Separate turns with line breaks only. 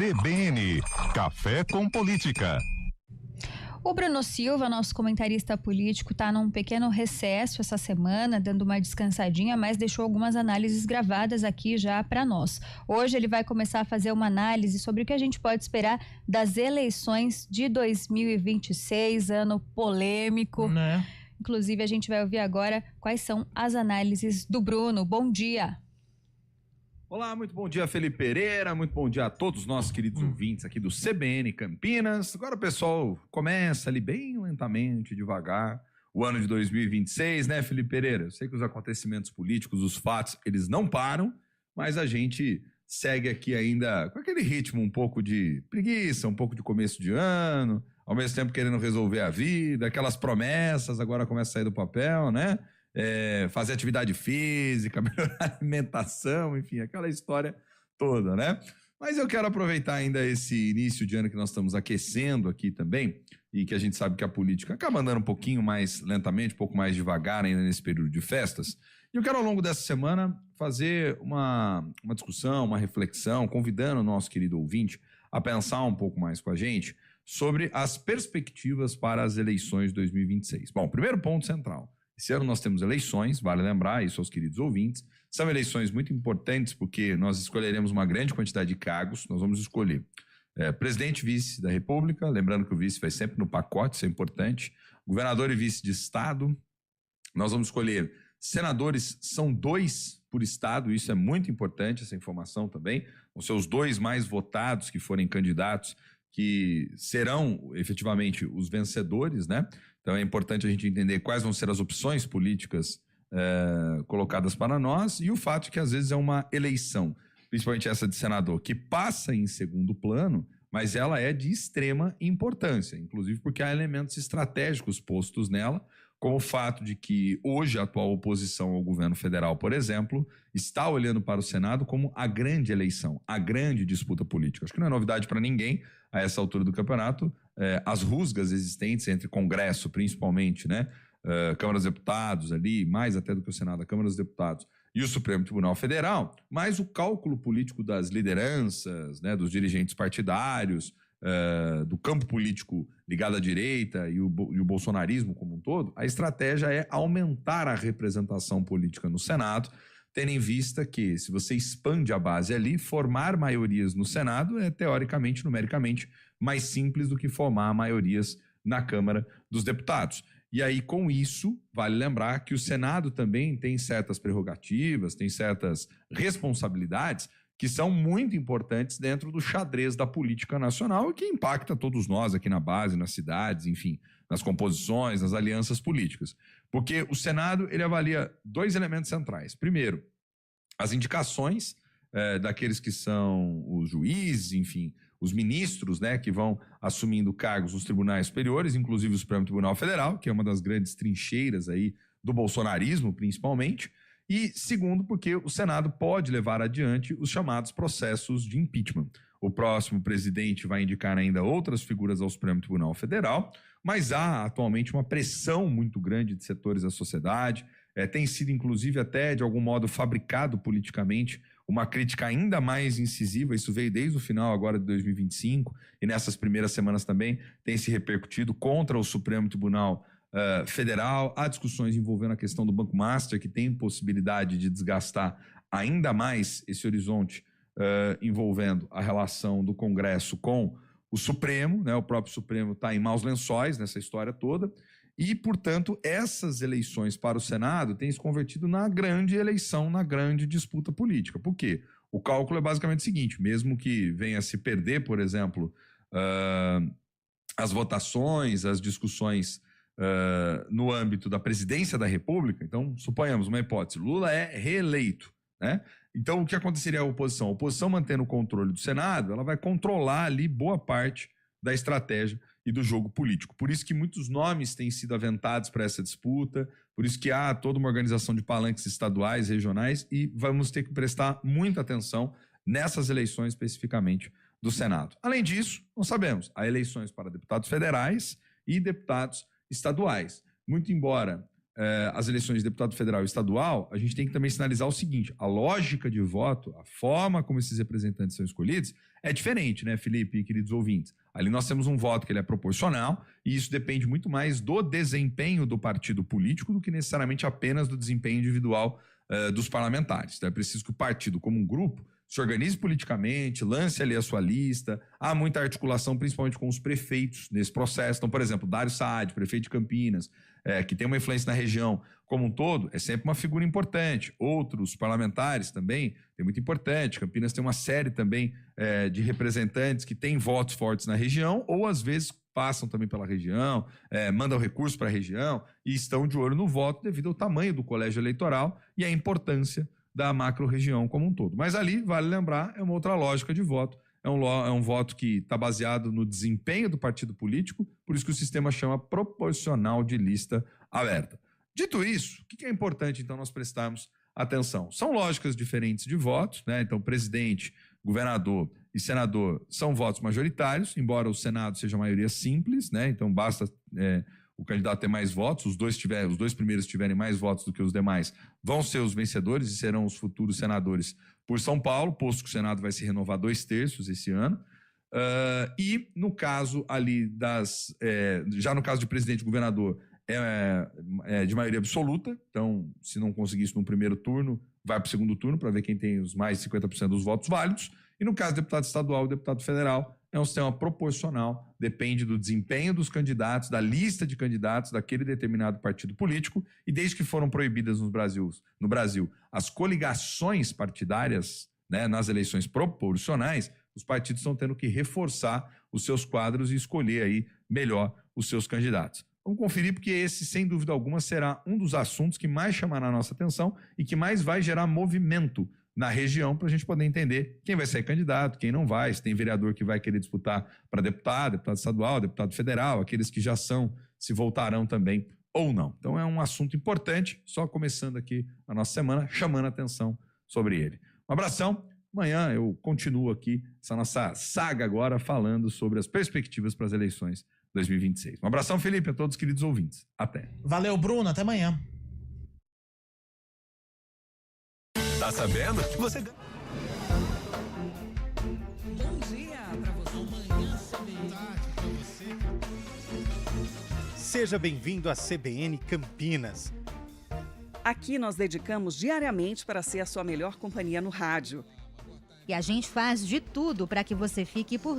CBN, Café com Política.
O Bruno Silva, nosso comentarista político, está num pequeno recesso essa semana, dando uma descansadinha, mas deixou algumas análises gravadas aqui já para nós. Hoje ele vai começar a fazer uma análise sobre o que a gente pode esperar das eleições de 2026, ano polêmico.
Né?
Inclusive, a gente vai ouvir agora quais são as análises do Bruno. Bom dia.
Olá, muito bom dia, Felipe Pereira, muito bom dia a todos os nossos queridos ouvintes aqui do CBN Campinas. Agora o pessoal começa ali bem lentamente, devagar, o ano de 2026, né, Felipe Pereira? Eu sei que os acontecimentos políticos, os fatos, eles não param, mas a gente segue aqui ainda com aquele ritmo um pouco de preguiça, um pouco de começo de ano, ao mesmo tempo querendo resolver a vida, aquelas promessas agora começam a sair do papel, né? Fazer atividade física, melhorar a alimentação, enfim, aquela história toda, né? Mas eu quero aproveitar ainda esse início de ano que nós estamos aquecendo aqui também, e que a gente sabe que a política acaba andando um pouquinho mais lentamente, um pouco mais devagar ainda nesse período de festas. E eu quero ao longo dessa semana fazer uma discussão, uma reflexão, convidando o nosso querido ouvinte a pensar um pouco mais com a gente sobre as perspectivas para as eleições de 2026. Bom, primeiro ponto central. Esse ano nós temos eleições, vale lembrar isso aos queridos ouvintes, são eleições muito importantes porque nós escolheremos uma grande quantidade de cargos, nós vamos escolher presidente e vice da República, lembrando que o vice vai sempre no pacote, isso é importante, governador e vice de estado, nós vamos escolher senadores, são 2 por estado, isso é muito importante, essa informação também, vão ser os 2 mais votados que forem candidatos, que serão efetivamente os vencedores, né? Então é importante a gente entender quais vão ser as opções políticas colocadas para nós e o fato de que às vezes é uma eleição, principalmente essa de senador, que passa em segundo plano, mas ela é de extrema importância, inclusive porque há elementos estratégicos postos nela, como o fato de que hoje a atual oposição ao governo federal, por exemplo, está olhando para o Senado como a grande eleição, a grande disputa política. Acho que não é novidade para ninguém a essa altura do campeonato, as rusgas existentes entre Congresso, principalmente, né, Câmara dos Deputados ali, mais até do que o Senado, a Câmara dos Deputados e o Supremo Tribunal Federal, mas o cálculo político das lideranças, né, dos dirigentes partidários, do campo político ligado à direita e o bolsonarismo como um todo, a estratégia é aumentar a representação política no Senado, tendo em vista que, se você expande a base ali, formar maiorias no Senado é teoricamente, numericamente, mais simples do que formar maiorias na Câmara dos Deputados. E aí, com isso, vale lembrar que o Senado também tem certas prerrogativas, tem certas responsabilidades que são muito importantes dentro do xadrez da política nacional e que impacta todos nós aqui na base, nas cidades, enfim, nas composições, nas alianças políticas. Porque o Senado, ele avalia 2 elementos centrais. Primeiro, as indicações daqueles que são os juízes, enfim, os ministros, né, que vão assumindo cargos nos tribunais superiores, inclusive o Supremo Tribunal Federal, que é uma das grandes trincheiras aí do bolsonarismo, principalmente. E segundo, porque o Senado pode levar adiante os chamados processos de impeachment. O próximo presidente vai indicar ainda outras figuras ao Supremo Tribunal Federal, mas há atualmente uma pressão muito grande de setores da sociedade, tem sido inclusive até de algum modo fabricado politicamente uma crítica ainda mais incisiva, isso veio desde o final agora de 2025 e nessas primeiras semanas também tem se repercutido contra o Supremo Tribunal Federal. Há discussões envolvendo a questão do Banco Master, que tem possibilidade de desgastar ainda mais esse horizonte envolvendo a relação do Congresso com o Supremo, né? O próprio Supremo está em maus lençóis nessa história toda e, portanto, essas eleições para o Senado têm se convertido na grande eleição, na grande disputa política. Por quê? O cálculo é basicamente o seguinte, mesmo que venha a se perder, por exemplo, as votações, as discussões no âmbito da presidência da República, então, suponhamos uma hipótese, Lula é reeleito, né? Então, o que aconteceria à oposição? A oposição mantendo o controle do Senado, ela vai controlar ali boa parte da estratégia e do jogo político. Por isso que muitos nomes têm sido aventados para essa disputa, por isso que há toda uma organização de palanques estaduais, regionais, e vamos ter que prestar muita atenção nessas eleições especificamente do Senado. Além disso, nós sabemos, há eleições para deputados federais e deputados estaduais. Muito embora as eleições de deputado federal e estadual, a gente tem que também sinalizar o seguinte: a lógica de voto, a forma como esses representantes são escolhidos é diferente, né, Felipe e queridos ouvintes? Ali nós temos um voto que ele é proporcional e isso depende muito mais do desempenho do partido político do que necessariamente apenas do desempenho individual dos parlamentares. Então é preciso que o partido, como um grupo, se organize politicamente, lance ali a sua lista. Há muita articulação, principalmente com os prefeitos nesse processo. Então, por exemplo, Dário Saad, prefeito de Campinas, que tem uma influência na região como um todo, é sempre uma figura importante. Outros parlamentares também, é muito importante. Campinas tem uma série também de representantes que têm votos fortes na região, ou às vezes passam também pela região, mandam recursos para a região e estão de olho no voto devido ao tamanho do colégio eleitoral e à importância da macro-região como um todo. Mas ali, vale lembrar, é uma outra lógica de voto. É um voto que está baseado no desempenho do partido político, por isso que o sistema chama proporcional de lista aberta. Dito isso, o que é importante, então, nós prestarmos atenção? São lógicas diferentes de votos, né? Então, presidente, governador e senador são votos majoritários, embora o Senado seja a maioria simples, né? Então, basta o candidato ter mais votos, os dois primeiros tiverem mais votos do que os demais, vão ser os vencedores e serão os futuros senadores por São Paulo, posto que o Senado vai se renovar 2/3 esse ano. E no caso ali já no caso de presidente e governador, é de maioria absoluta, então se não conseguir isso no primeiro turno, vai para o segundo turno para ver quem tem os mais de 50% dos votos válidos. E no caso de deputado estadual e deputado federal, é um sistema proporcional, depende do desempenho dos candidatos, da lista de candidatos daquele determinado partido político, e desde que foram proibidas no Brasil as coligações partidárias, né, nas eleições proporcionais, os partidos estão tendo que reforçar os seus quadros e escolher aí melhor os seus candidatos. Vamos conferir, porque esse, sem dúvida alguma, será um dos assuntos que mais chamará a nossa atenção e que mais vai gerar movimento na região para a gente poder entender quem vai ser candidato, quem não vai, se tem vereador que vai querer disputar para deputado estadual, deputado federal, aqueles que já são, se voltarão também ou não. Então é um assunto importante, só começando aqui a nossa semana, chamando a atenção sobre ele. Um abração, amanhã eu continuo aqui essa nossa saga agora falando sobre as perspectivas para as eleições 2026. Um abração, Felipe, a todos os queridos ouvintes. Até.
Valeu, Bruno, até amanhã.
Tá sabendo? Você
Bom dia pra você. Amanhã, tarde pra você.
Seja bem-vindo à CBN Campinas.
Aqui nós dedicamos diariamente para ser a sua melhor companhia no rádio.
E a gente faz de tudo para que você fique por